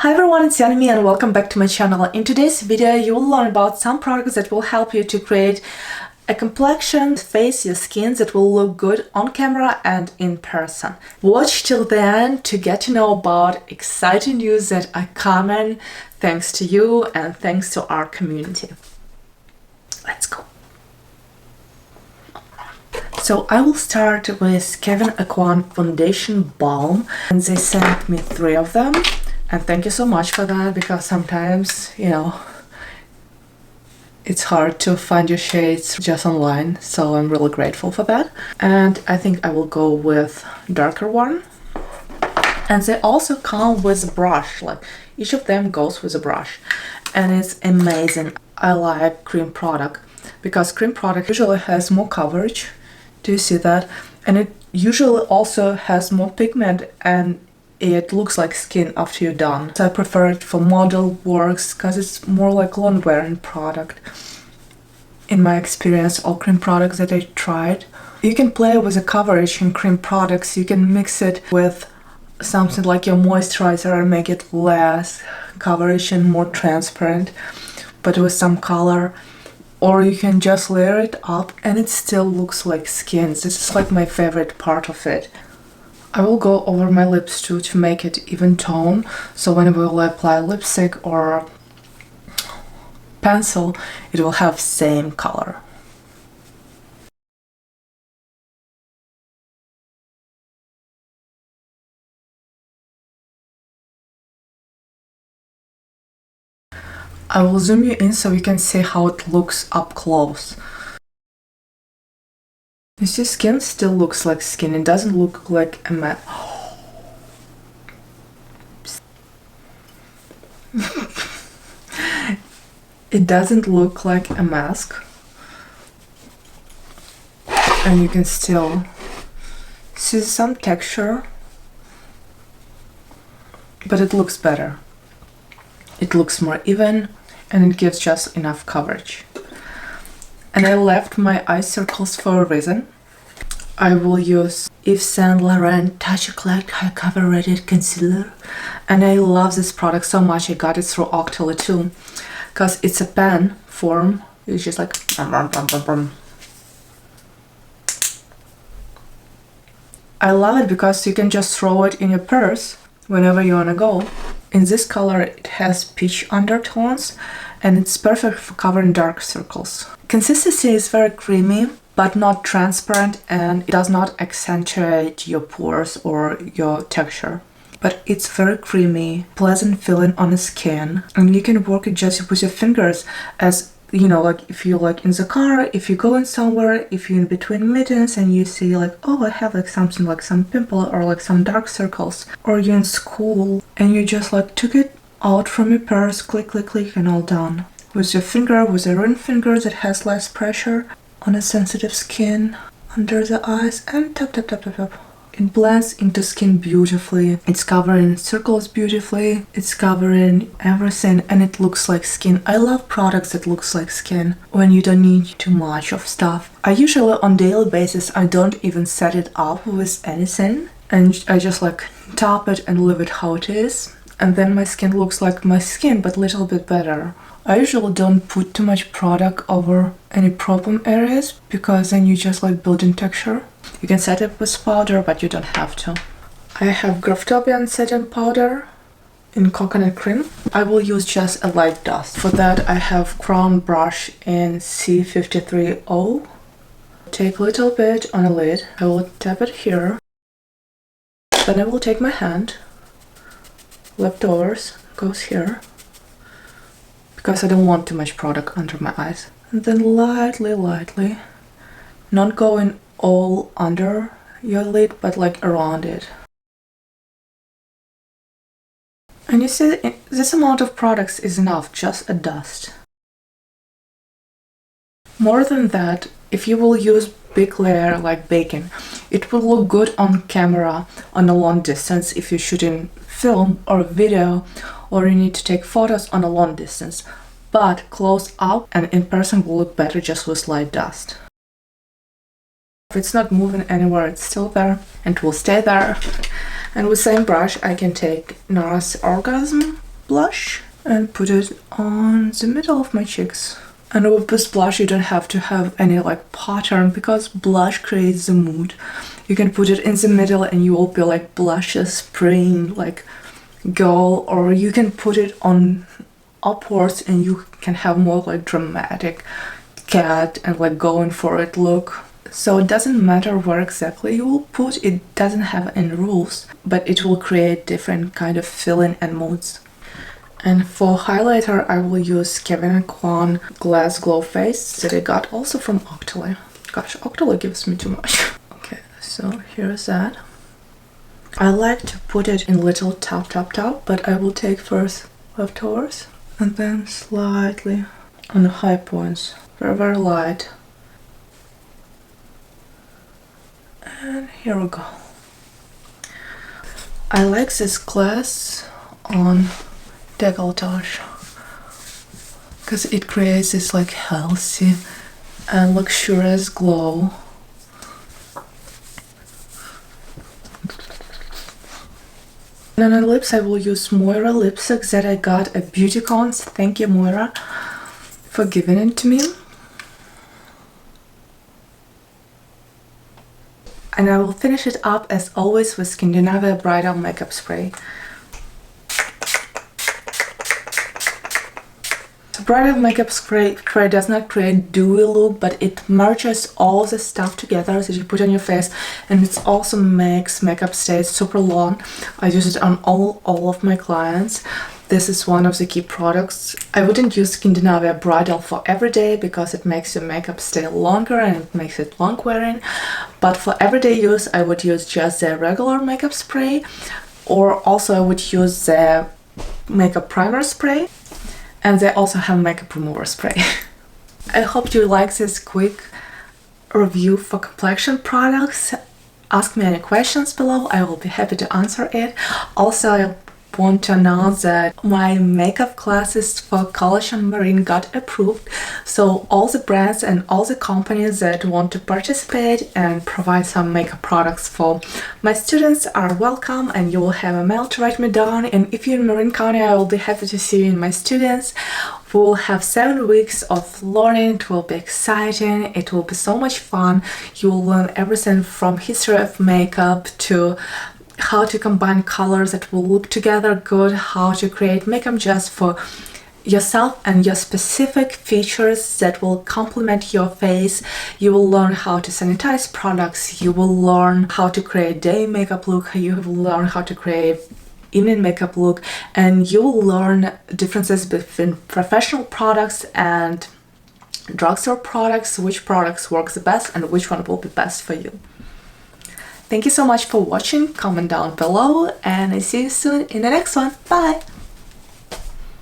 Hi everyone, it's Yanami and welcome back to my channel. In today's video you will learn about some products that will help you to create a complexion, face, your skin that will look good on camera and in person. Watch till the end to get to know about exciting news that are coming thanks to you and thanks to our community. Let's go. So I will start with Kevyn Aucoin Foundation Balm, and they sent me 3 of them. And thank you so much for that, because sometimes, it's hard to find your shades just online, so I'm really grateful for that. And I think I will go with darker one. And they also come with a brush, like each of them goes with a brush. And it's amazing. I like cream product, because cream product usually has more coverage. Do you see that? And it usually also has more pigment and it looks like skin after you're done. So I prefer it for model works because it's more like long wearing product. In my experience, all cream products that I tried, you can play with the coverage in cream products. You can mix it with something like your moisturizer and make it less coverage and more transparent, but with some color. Or you can just layer it up and it still looks like skin. This is like my favorite part of it. I will go over my lips too to make it even tone, so when I will apply lipstick or pencil, it will have same color. I will zoom you in so you can see how it looks up close. You see, skin still looks like skin. It doesn't look like a mask. It doesn't look like a mask. And you can still see some texture. But it looks better. It looks more even and it gives just enough coverage. And I left my eye circles for a reason. I will use Yves Saint Laurent Touch Eclat High Cover Radiant Concealer. And I love this product so much. I got it through Octoly too, because it's a pen form. It's just like I love it because you can just throw it in your purse whenever you wanna go. In this color it has peach undertones and it's perfect for covering dark circles. Consistency is very creamy but not transparent, and it does not accentuate your pores or your texture. But it's very creamy, pleasant feeling on the skin, and you can work it just with your fingers, as like if you like in the car, if you're going somewhere, if you're in between meetings and you see like, oh, I have like something like some pimple or like some dark circles, or you're in school and you just like took it out from your purse, click, click, click, and all done. With your finger, with a ring finger that has less pressure on a sensitive skin, under the eyes, and tap, tap, tap, tap, tap. It blends into skin beautifully. It's covering circles beautifully. It's covering everything and it looks like skin. I love products that looks like skin when you don't need too much of stuff. I usually on daily basis, I don't even set it up with anything. And I just like tap it and leave it how it is. And then my skin looks like my skin, but a little bit better. I usually don't put too much product over any problem areas, because then you just like building texture. You can set it with powder, but you don't have to. I have Graftobian setting powder in coconut cream. I will use just a light dust. For that I have crown brush in C530. Take a little bit on a lid. I will tap it here. Then I will take my hand. Leftovers goes here, because I don't want too much product under my eyes. And then lightly, not going all under your lid, but like around it. And you see, this amount of products is enough, just a dust. More than that, if you will use big layer like baking, it will look good on camera on a long distance if you're shooting film or video, or you need to take photos on a long distance. But close up and in person will look better just with light dust. If it's not moving anywhere, it's still there and will stay there. And with same brush I can take NARS Orgasm blush and put it on the middle of my cheeks. And with this blush you don't have to have any like pattern because blush creates the mood. You can put it in the middle and you will be like blushes spraying like girl, or you can put it on upwards and you can have more like dramatic cat and like going for it look. So it doesn't matter where exactly you will put, it doesn't have any rules, but it will create different kind of feeling and moods. And for highlighter I will use Kevyn Aucoin Glass Glow Face that I got also from Octoly. Gosh, Octoly gives me too much. Okay, so here's that. I like to put it in little top, but I will take first leftovers and then slightly on the high points, very light. And here we go. I like this glass on decolletage because it creates this like healthy and luxurious glow. And on the lips I will use MOIRA lipstick that I got at BeautyCons. Thank you, MOIRA, for giving it to me. And I will finish it up as always with Skindinavia Bridal Makeup Spray. The Bridal Makeup Spray does not create dewy look, but it merges all the stuff together that you put on your face, and it also makes makeup stay super long. I use it on all of my clients. This is one of the key products. I wouldn't use Skindinavia Bridal for everyday because it makes your makeup stay longer and it makes it long wearing. But for everyday use I would use just the regular makeup spray, or also I would use the makeup primer spray. And they also have makeup remover spray. I hope you like this quick review for complexion products. Ask me any questions below, I will be happy to answer it. Also, I want to announce that my makeup classes for college and marine got approved, so all the brands and all the companies that want to participate and provide some makeup products for my students are welcome, and you will have a mail to write me down. And if you're in Marin County, I will be happy to see you in my students. We will have 7 weeks of learning. It will be exciting, it will be so much fun. You will learn everything from history of makeup to how to combine colors that will look together good, how to create makeup just for yourself and your specific features that will complement your face. You will learn how to sanitize products, you will learn how to create day makeup look, you will learn how to create evening makeup look, and you will learn differences between professional products and drugstore products, which products works the best and which one will be best for you. Thank you so much for watching, comment down below, and I see you soon in the next one. Bye!